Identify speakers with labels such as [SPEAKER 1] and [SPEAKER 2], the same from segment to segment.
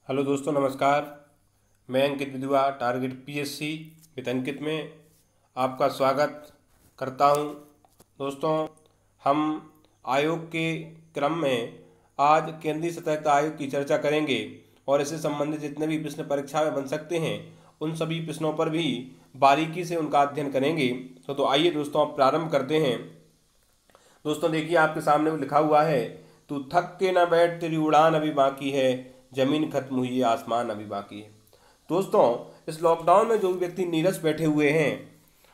[SPEAKER 1] Hello दोस्तों, नमस्कार। मैं अंकित विधवा टारगेट पीएससी विद अंकित में आपका स्वागत करता हूं। दोस्तों, हम आयोग के क्रम में आज केंद्रीय सतर्कता आयोग की चर्चा करेंगे और इससे संबंधित जितने भी प्रश्न परीक्षा में बन सकते हैं उन सभी प्रश्नों पर भी बारीकी से उनका अध्ययन करेंगे। तो आइए दोस्तों, अब प्रारंभ करते हैं। दोस्तों देखिए, आपके सामने वो लिखा हुआ है, तू थक के ना बैठ, तेरी उड़ान अभी बाकी है, जमीन खत्म हुई है, आसमान अभी बाकी है। दोस्तों, इस लॉकडाउन में जो व्यक्ति नीरस बैठे हुए हैं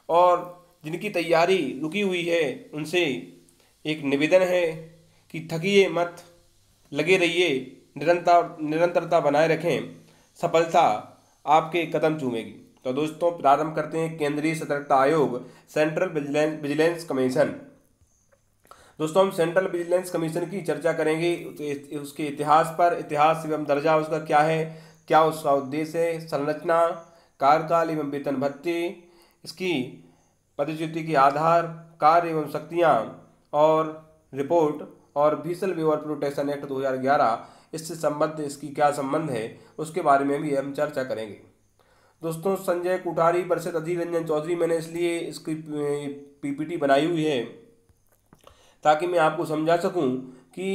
[SPEAKER 1] और जिनकी तैयारी रुकी हुई है, उनसे एक निवेदन है कि थकिए मत, लगे रहिए, निरंतरता बनाए रखें, सफलता आपके कदम चूमेगी। तो दोस्तों प्रारंभ करते हैं। केंद्रीय सतर्कता आयोग, सेंट्रल विजिलेंस कमीशन। दोस्तों, हम सेंट्रल विजिलेंस कमीशन की चर्चा करेंगे, उसके इतिहास पर, इतिहास एवं दर्जा उसका क्या है, क्या उसका उद्देश्य है, संरचना, कार्यकाल एवं वेतन भत्ते, इसकी पदच्युति के आधार, कार्य एवं शक्तियाँ और रिपोर्ट, और व्हीसल वेवर प्रोटेक्शन एक्ट 2011, इससे संबद्ध इसकी क्या संबंध है, उसके बारे में भी हम चर्चा करेंगे। दोस्तों, संजय कोठारी परिषद अधीर रंजन चौधरी, मैंने इसलिए इसकी पीपीटी बनाई हुई है ताकि मैं आपको समझा सकूं कि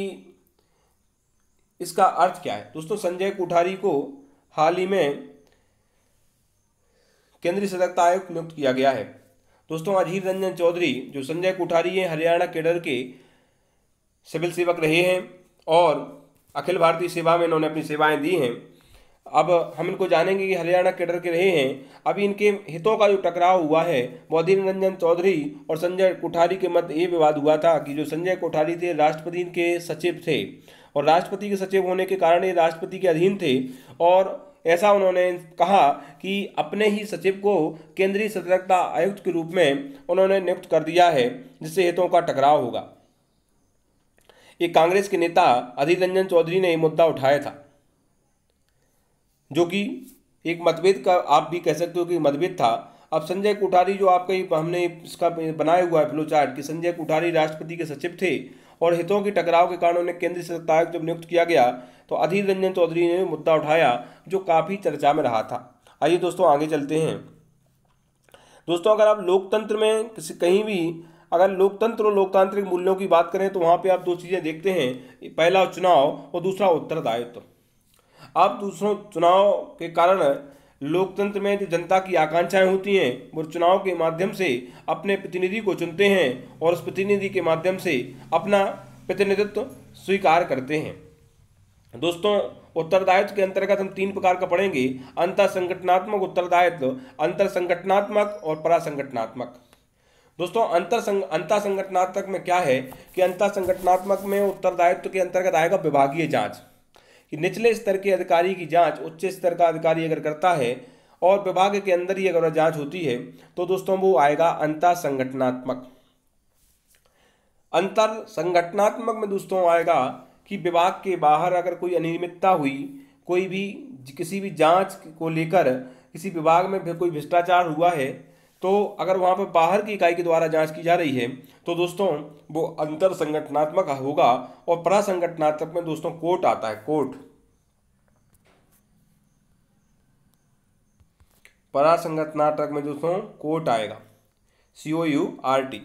[SPEAKER 1] इसका अर्थ क्या है। दोस्तों, संजय कोठारी को हाल ही में केंद्रीय सतर्कता आयुक्त नियुक्त किया गया है। दोस्तों, अधीर रंजन चौधरी जो संजय कोठारी हैं, हरियाणा कैडर के सिविल सेवक रहे हैं और अखिल भारतीय सेवा में इन्होंने अपनी सेवाएं दी हैं। अब हम इनको जानेंगे कि हरियाणा कैडर के रहे हैं। अभी इनके हितों का जो टकराव हुआ है वो अधीर रंजन चौधरी और संजय कोठारी के मध्य ये विवाद हुआ था कि जो संजय कोठारी थे राष्ट्रपति के सचिव थे और राष्ट्रपति के सचिव होने के कारण ये राष्ट्रपति के अधीन थे, और ऐसा उन्होंने कहा कि अपने ही सचिव को केंद्रीय सतर्कता आयुक्त के रूप में उन्होंने नियुक्त कर दिया है, जिससे हितों का टकराव होगा। एक कांग्रेस के नेता अधीर रंजन चौधरी ने ये मुद्दा उठाया था, जो कि एक मतभेद का आप भी कह सकते हो कि मतभेद था। अब संजय कोठारी जो आपका हमने इसका बनाया हुआ है फ्लो चार्ट कि संजय कोठारी राष्ट्रपति के सचिव थे और हितों के टकराव के कारण उन्हें केंद्रीय सतर्कता आयुक्त जब नियुक्त किया गया तो अधीर रंजन चौधरी ने मुद्दा उठाया जो काफ़ी चर्चा में रहा था। आइए दोस्तों आगे चलते हैं। दोस्तों, अगर आप लोकतंत्र में कहीं भी अगर लोकतंत्र और लोकतांत्रिक मूल्यों की बात करें तो वहाँ पे आप दो चीज़ें देखते हैं, पहला चुनाव और दूसरा उत्तरदायित्व। अब दूसरों चुनाव के कारण लोकतंत्र में जो जनता की आकांक्षाएं होती हैं वो चुनाव के माध्यम से अपने प्रतिनिधि को चुनते हैं और उस प्रतिनिधि के माध्यम से अपना प्रतिनिधित्व स्वीकार करते हैं। दोस्तों, उत्तरदायित्व के अंतर्गत हम तीन प्रकार का पढ़ेंगे, अंतर संगठनात्मक उत्तरदायित्व, अंतर संगठनात्मक और परासंगठनात्मक। दोस्तों, अंतर संगठनात्मक में क्या है कि अंतर संगठनात्मक में उत्तरदायित्व के अंतर्गत आएगा विभागीय जांच, कि निचले स्तर के अधिकारी की जांच उच्च स्तर का अधिकारी अगर करता है और विभाग के अंदर ही अगर जांच होती है तो दोस्तों वो आएगा अंतर संगठनात्मक। अंतर संगठनात्मक में दोस्तों आएगा कि विभाग के बाहर अगर कोई अनियमितता हुई, कोई भी किसी भी जांच को लेकर किसी विभाग में कोई भ्रष्टाचार हुआ है, तो अगर वहाँ पर बाहर की इकाई के द्वारा जांच की जा रही है तो दोस्तों वो अंतर संगठनात्मक होगा। और परासंगठनात्मक में दोस्तों कोर्ट आता है, कोर्ट। परासंगठनात्मक में दोस्तों कोर्ट आएगा, COURT,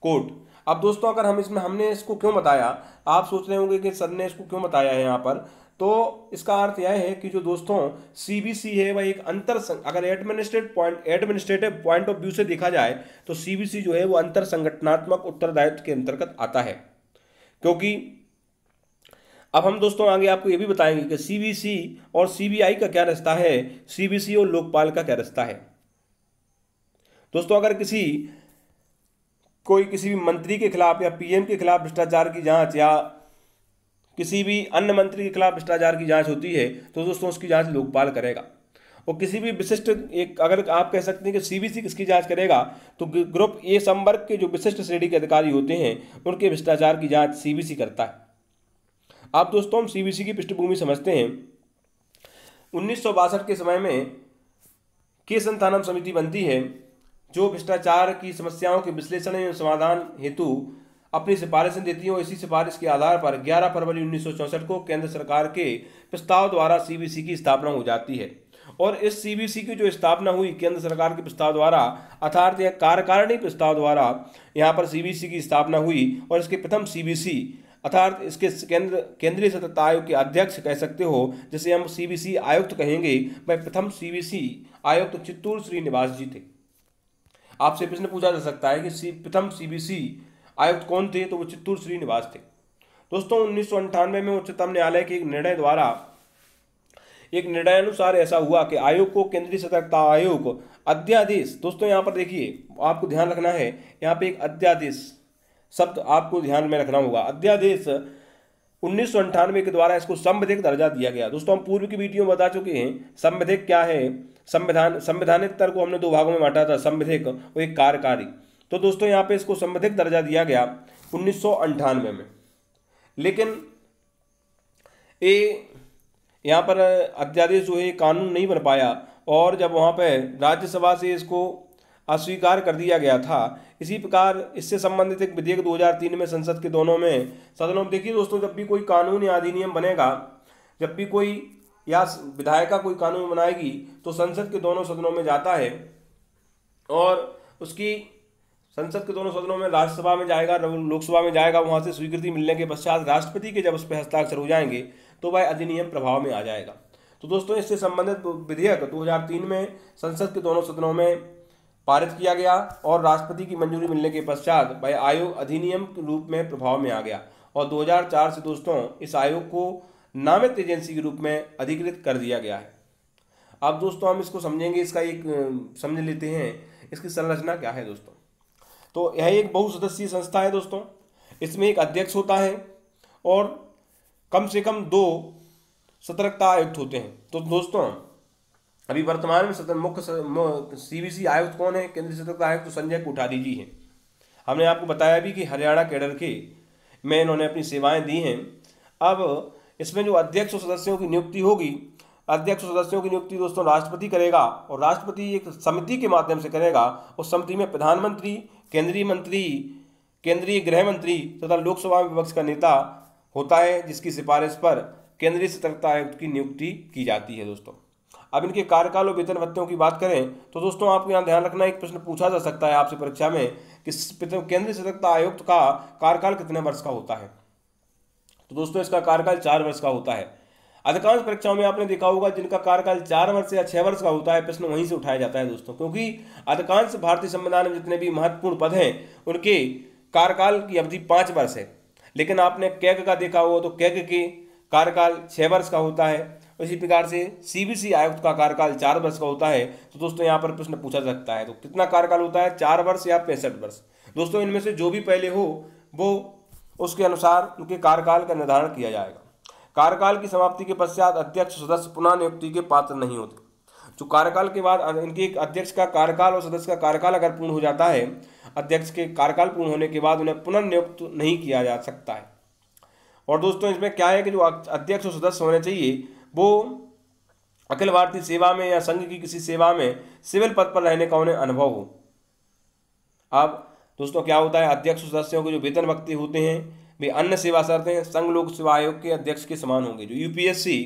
[SPEAKER 1] कोर्ट। अब दोस्तों, अगर हम इसमें हमने इसको क्यों बताया, आप सोच रहे होंगे कि सर ने इसको क्यों बताया है यहाँ पर, तो इसका अर्थ यह है कि जो दोस्तों CBC है वह एक अगर एडमिनिस्ट्रेटिव पॉइंट ऑफ व्यू से देखा जाए तो CBC जो है वो अंतर संगठनात्मक उत्तरदायित्व के अंतर्गत आता है। क्योंकि अब हम दोस्तों आगे आपको ये भी बताएंगे कि CBC और CBI का क्या रिश्ता है, CBC और लोकपाल का क्या रिश्ता है। दोस्तों, अगर किसी भी मंत्री के खिलाफ या PM के खिलाफ भ्रष्टाचार की जांच या किसी भी अन्य मंत्री के खिलाफ भ्रष्टाचार की जांच होती है तो दोस्तों उसकी जांच लोकपाल करेगा। और किसी भी विशिष्ट अगर आप कह सकते हैं कि CBC किसकी जांच करेगा तो ग्रुप A संवर्ग के जो विशिष्ट श्रेणी के अधिकारी होते हैं उनके भ्रष्टाचार की जांच CBC करता है। आप दोस्तों हम CBC की पृष्ठभूमि समझते हैं। 1962 के समय में केशंतानम समिति बनती है जो भ्रष्टाचार की समस्याओं के विश्लेषण एवं समाधान हेतु अपनी सिफारिशें देती हैं और इसी सिफारिश के आधार पर 11 फरवरी 1964 को केंद्र सरकार के प्रस्ताव द्वारा सीबीसी की स्थापना हो जाती है। और इस सीबीसी की जो स्थापना हुई केंद्र सरकार के प्रस्ताव द्वारा अर्थात यह कार्यकारिणी प्रस्ताव द्वारा यहाँ पर सीबीसी की स्थापना हुई और इसके प्रथम सीबीसी अर्थात इसके केंद्रीय सतर्कता आयोग के अध्यक्ष कह सकते हो, जिसे हम सीबीसी आयुक्त कहेंगे, वह प्रथम सीबीसी आयुक्त चित्तूर श्रीनिवास जी थे। आपसे प्रश्न पूछा जा सकता है कि प्रथम सीबीसी आयुक्त कौन थे, तो वो चित्तूर श्रीनिवास थे। दोस्तों 1998 में उच्चतम न्यायालय के एक निर्णय अनुसार ऐसा हुआ कि आयोग को केंद्रीय सतर्कता आयोग अध्यादेश, दोस्तों यहाँ पर देखिए आपको ध्यान रखना है, यहाँ पे एक अध्यादेश शब्द आपको ध्यान में रखना होगा। अध्यादेश 1998 के द्वारा इसको संवैधानिक दर्जा दिया गया। दोस्तों हम पूर्व की वीडियो में बता चुके हैं संवैधानिक क्या है। संवैधानिक स्तर को हमने दो भागों में बांटा था, संवैधानिक और एक कार्यकारी। तो दोस्तों यहाँ पे इसको संवैधानिक दर्जा दिया गया 1998 में, लेकिन ये यहाँ पर अध्यादेश जो है कानून नहीं बन पाया और जब वहाँ पे राज्यसभा से इसको अस्वीकार कर दिया गया था। इसी प्रकार इससे संबंधित एक विधेयक 2003 में संसद के दोनों में सदनों में, देखिए दोस्तों जब भी कोई कानून या अधिनियम बनेगा, जब भी कोई या विधायिका कोई कानून बनाएगी तो संसद के दोनों सदनों में जाता है और उसकी संसद के दोनों सदनों में राज्यसभा में जाएगा, लोकसभा में जाएगा, वहाँ से स्वीकृति मिलने के पश्चात राष्ट्रपति के जब उस पर हस्ताक्षर हो जाएंगे तो वह अधिनियम प्रभाव में आ जाएगा। तो दोस्तों इससे संबंधित विधेयक 2003 में संसद के दोनों सदनों में पारित किया गया और राष्ट्रपति की मंजूरी मिलने के पश्चात वह आयोग अधिनियम के रूप में प्रभाव में आ गया और 2004 से दोस्तों इस आयोग को नामित एजेंसी के रूप में अधिकृत कर दिया गया है। अब दोस्तों हम इसको समझेंगे, इसका एक समझ लेते हैं इसकी संरचना क्या है। दोस्तों तो यह एक बहुसदस्यीय संस्था है दोस्तों, इसमें एक अध्यक्ष होता है और कम से कम 2 सतर्कता आयुक्त होते हैं। तो दोस्तों अभी वर्तमान में मुख्य सीबीसी आयुक्त कौन है, केंद्रीय सतर्कता आयुक्त, तो संजय कोठारी जी हैं। हमने आपको बताया भी कि हरियाणा कैडर के में इन्होंने अपनी सेवाएं दी हैं। अब इसमें जो अध्यक्ष और सदस्यों की नियुक्ति होगी, अध्यक्ष और सदस्यों की नियुक्ति दोस्तों राष्ट्रपति करेगा और राष्ट्रपति एक समिति के माध्यम से करेगा। उस समिति में प्रधानमंत्री, केंद्रीय मंत्री, केंद्रीय गृह मंत्री तथा लोकसभा में विपक्ष का नेता होता है, जिसकी सिफारिश पर केंद्रीय सतर्कता आयुक्त की नियुक्ति की जाती है। दोस्तों अब इनके कार्यकाल और वेतन भत्तों की बात करें तो दोस्तों आपको यहाँ ध्यान रखना, एक प्रश्न पूछा जा सकता है आपसे परीक्षा में कि केंद्रीय सतर्कता आयुक्त का कार्यकाल कितने वर्ष का होता है। तो दोस्तों इसका कार्यकाल 4 वर्ष का होता है। अधिकांश परीक्षाओं में आपने देखा होगा जिनका कार्यकाल 4 वर्ष या 6 वर्ष का होता है, प्रश्न वहीं से उठाया जाता है दोस्तों, क्योंकि अधिकांश भारतीय संविधान में जितने भी महत्वपूर्ण पद हैं उनके कार्यकाल की अवधि 5 वर्ष है। लेकिन आपने कैग का देखा हो तो कैग के कार्यकाल 6 वर्ष का होता है। इसी प्रकार से सीबीसी आयुक्त का कार्यकाल 4 वर्ष का होता है। तो दोस्तों यहाँ पर प्रश्न पूछा जा सकता है तो कितना कार्यकाल होता है, 4 वर्ष या 65 वर्ष। दोस्तों इनमें से जो भी पहले हो वो उसके अनुसार उनके कार्यकाल का निर्धारण किया जाएगा। कार्यकाल की समाप्ति के पश्चात अध्यक्ष सदस्य पुनः नियुक्ति के पात्र नहीं होते। जो कार्यकाल के बाद इनके अध्यक्ष का कार्यकाल और सदस्य का कार्यकाल अगर पूर्ण हो जाता है, अध्यक्ष के कार्यकाल पूर्ण होने के बाद उन्हें पुनर्नियुक्त नहीं किया जा सकता है। और दोस्तों इसमें क्या है कि जो अध्यक्ष और सदस्य होने चाहिए वो अखिल भारतीय सेवा में या संघ की किसी सेवा में सिविल पद पर रहने का उन्हें अनुभव हो। अब दोस्तों क्या होता है, अध्यक्ष और सदस्यों के जो वेतन भत्ते होते हैं वे अन्य सेवा शर्तें संघ लोक सेवा आयोग के अध्यक्ष के समान होंगे। जो यूपीएससी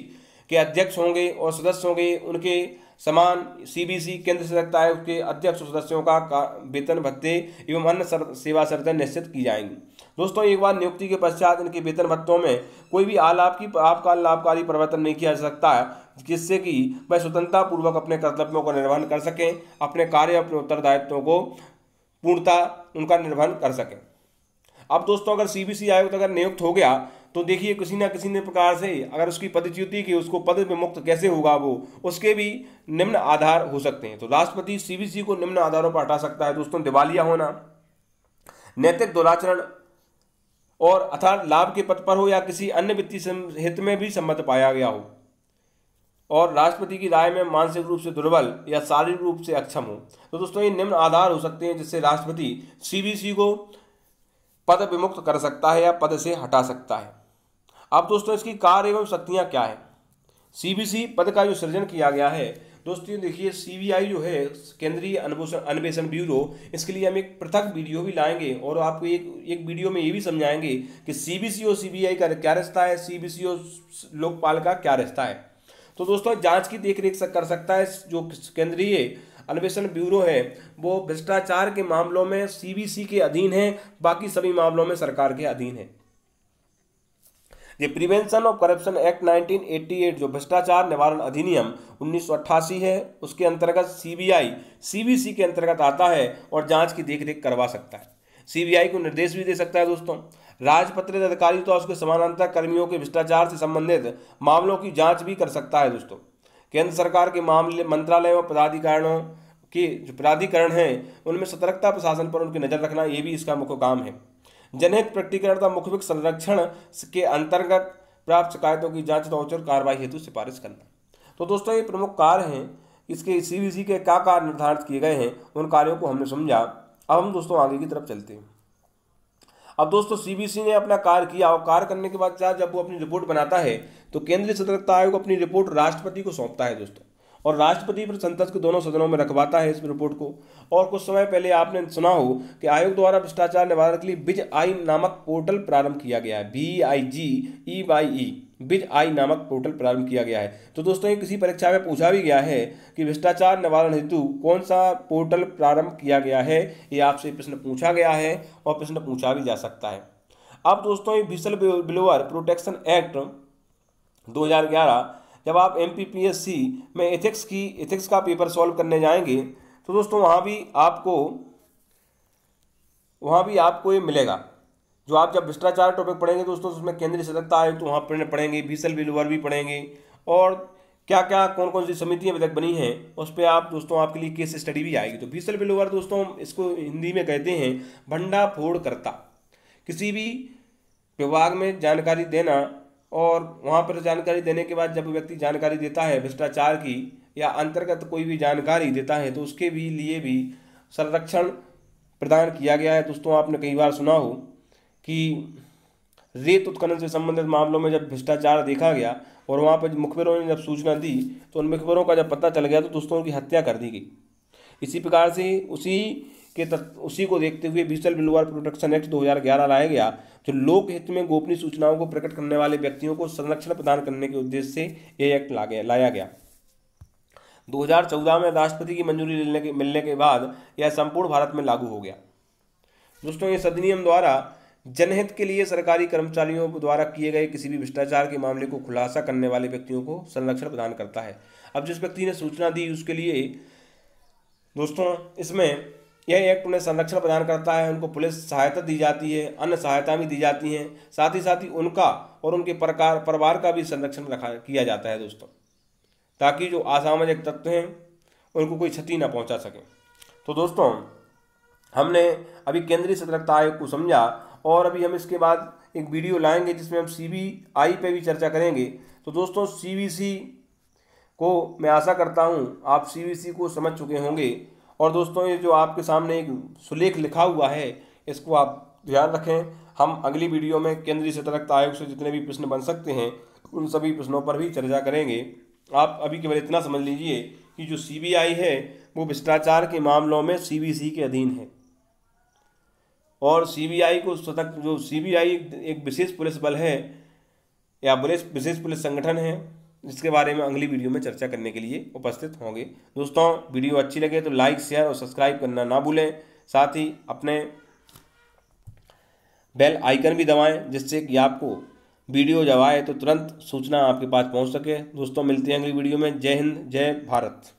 [SPEAKER 1] के अध्यक्ष होंगे और सदस्य होंगे उनके समान सीबीसी केंद्र सतर्कता आयोग के अध्यक्ष और सदस्यों का वेतन भत्ते एवं अन्य सेवा शर्तें निश्चित की जाएंगी। दोस्तों एक बार नियुक्ति के पश्चात इनके वेतन भत्तों में कोई भी आपका लाभकारी परिवर्तन नहीं किया जा सकता है, जिससे कि वह स्वतंत्रता पूर्वक अपने कर्तव्यों का निर्वहन कर सकें, अपने कार्य अपने उत्तरदायित्वों को पूर्णतः उनका निर्वहन कर सकें। अब दोस्तों अगर सीबीसी आयुक्त अगर नियुक्त हो गया तो देखिए किसी न किसी प्रकार से अगर उसकी पदच्युति की उसको पद में मुक्त कैसे होगा, वो उसके भी निम्न आधार हो सकते हैं। तो राष्ट्रपति सीबीसी को निम्न आधारों पर हटा सकता है। दोस्तों दिवालिया होना, नैतिक दुराचरण और अर्थात लाभ के पद पर हो या किसी अन्य वित्तीय हित में भी सम्मत पाया गया हो, और राष्ट्रपति की राय में मानसिक रूप से दुर्बल या शारीरिक रूप से अक्षम हो। तो दोस्तों ये निम्न आधार हो सकते हैं जिससे राष्ट्रपति सीबीसी को पद विमुक्त कर सकता है या पद से हटा सकता है। अब दोस्तों इसकी कार्य एवं शक्तियां क्या है। सीबीसी पद का जो सृजन किया गया है दोस्तों देखिए सीबीआई जो है, केंद्रीय अन्वेषण ब्यूरो, इसके लिए हम एक पृथक वीडियो भी लाएंगे और आपको एक वीडियो में ये भी समझाएंगे कि सीबीसी और सीबीआई का क्या रिश्ता है, सीबीसी और लोकपाल का क्या रिश्ता है। तो दोस्तों जांच की देखरेख कर सकता है जो केंद्रीय अन्वेषण ब्यूरो है, वो भ्रष्टाचार के मामलों में सीबीसी के अधीन है, बाकी सभी मामलों में सरकार के अधीन है। ये प्रिवेंशन ऑफ करप्शन एक्ट 1988 जो भ्रष्टाचार निवारण अधिनियम 1988 है, उसके अंतर्गत सीबीआई सीबीसी के अंतर्गत आता है और जांच की देखरेख करवा सकता है। सीबीआई को निर्देश भी दे सकता है। दोस्तों राजपत्रित अधिकारी तो उसके समानांतर कर्मियों के भ्रष्टाचार से संबंधित मामलों की जांच भी कर सकता है। दोस्तों केंद्र सरकार के मामले मंत्रालय व प्राधिकारणों के जो प्राधिकरण हैं उनमें सतर्कता प्रशासन पर उनकी नजर रखना, ये भी इसका मुख्य काम है। जनहित प्रकटीकरण तथा मुखबिर संरक्षण के अंतर्गत प्राप्त शिकायतों की जांच तथा उचित कार्रवाई हेतु सिफारिश करना। तो दोस्तों ये प्रमुख कार्य हैं, इसके सीबीसी के क्या कार्य निर्धारित किए गए हैं, उन कार्यों को हमने समझा। अब हम दोस्तों आगे की तरफ चलते हैं। अब दोस्तों सीबीसी ने अपना कार्य किया और कार्य करने के बाद जब वो अपनी रिपोर्ट बनाता है तो केंद्रीय सतर्कता आयोग अपनी रिपोर्ट राष्ट्रपति को सौंपता है दोस्तों, और राष्ट्रपति फिर संसद के दोनों सदनों में रखवाता है इस रिपोर्ट को। और कुछ समय पहले आपने सुना हो कि आयोग द्वारा भ्रष्टाचार निवारण के लिए बिज आई नामक पोर्टल प्रारंभ किया गया है। BIGEYE बिज आई नामक पोर्टल प्रारंभ किया गया है। तो दोस्तों ये किसी परीक्षा में पूछा भी गया है कि भ्रष्टाचार निवारण हेतु कौन सा पोर्टल प्रारंभ किया गया है, ये आपसे प्रश्न पूछा गया है और प्रश्न पूछा भी जा सकता है। अब दोस्तों ये विसल ब्लोअर प्रोटेक्शन एक्ट 2011, जब आप MPPSC में एथिक्स का पेपर सॉल्व करने जाएंगे तो दोस्तों वहाँ भी आपको ये मिलेगा। जो आप जब भ्रष्टाचार टॉपिक पढ़ेंगे दोस्तों, उसमें केंद्रीय सतर्कता आयोग तो वहाँ पढ़ेंगे, विसल ब्लोअर भी पढ़ेंगे, और क्या क्या कौन कौन सी समितियाँ अभी तक बनी हैं उस पर आप दोस्तों आपके लिए केस स्टडी भी आएगी। तो विसल ब्लोअर दोस्तों इसको हिंदी में कहते हैं भंडाफोड़कर्ता। किसी भी विभाग में जानकारी देना और वहाँ पर जानकारी देने के बाद जब व्यक्ति जानकारी देता है भ्रष्टाचार की या अंतर्गत कोई भी जानकारी देता है तो उसके भी लिए भी संरक्षण प्रदान किया गया है। दोस्तों आपने कई बार सुना हो कि रेत उत्खनन से संबंधित मामलों में जब भ्रष्टाचार देखा गया और वहाँ पर मुखबिरों ने जब सूचना दी तो उन मुखबिरों का जब पता चल गया तो दोस्तों उनकी हत्या कर दी गई। इसी प्रकार से उसी को देखते हुए विसल ब्लोअर प्रोटेक्शन एक्ट 2011 लाया गया, जो लोक हित में गोपनीय सूचनाओं को प्रकट करने वाले व्यक्तियों को संरक्षण प्रदान करने के उद्देश्य से यह एक्ट लाया गया। 2014 में राष्ट्रपति की मंजूरी मिलने के बाद यह संपूर्ण भारत में लागू हो गया। दोस्तों इस अधिनियम द्वारा जनहित के लिए सरकारी कर्मचारियों द्वारा किए गए किसी भी भ्रष्टाचार के मामले को खुलासा करने वाले व्यक्तियों को संरक्षण प्रदान करता है। अब जिस व्यक्ति ने सूचना दी उसके लिए दोस्तों इसमें यह एक्ट उन्हें संरक्षण प्रदान करता है, उनको पुलिस सहायता दी जाती है, अन्य सहायता भी दी जाती है, साथ ही उनका और उनके परिवार का भी संरक्षण किया जाता है दोस्तों, ताकि जो असामाजिक तत्व हैं उनको कोई क्षति न पहुंचा सके। तो दोस्तों हमने अभी केंद्रीय सतर्कता आयोग को समझा और अभी हम इसके बाद एक वीडियो लाएंगे जिसमें हम सीबीआई पे भी चर्चा करेंगे। तो दोस्तों सीबीसी को मैं आशा करता हूं आप सीबीसी को समझ चुके होंगे, और दोस्तों ये जो आपके सामने एक सुलेख लिखा हुआ है इसको आप ध्यान रखें। हम अगली वीडियो में केंद्रीय सतर्कता आयोग से जितने भी प्रश्न बन सकते हैं उन सभी प्रश्नों पर भी चर्चा करेंगे। आप अभी केवल इतना समझ लीजिए कि जो सीबीआई है वो भ्रष्टाचार के मामलों में सीबीसी के अधीन है, और सीबीआई एक विशेष पुलिस बल है या विशेष पुलिस संगठन है, जिसके बारे में अगली वीडियो में चर्चा करने के लिए उपस्थित होंगे। दोस्तों वीडियो अच्छी लगे तो लाइक शेयर और सब्सक्राइब करना ना भूलें, साथ ही अपने बेल आइकन भी दबाएं जिससे कि आपको वीडियो जब आए तो तुरंत सूचना आपके पास पहुंच सके। दोस्तों मिलते हैं अगली वीडियो में। जय हिंद, जय भारत।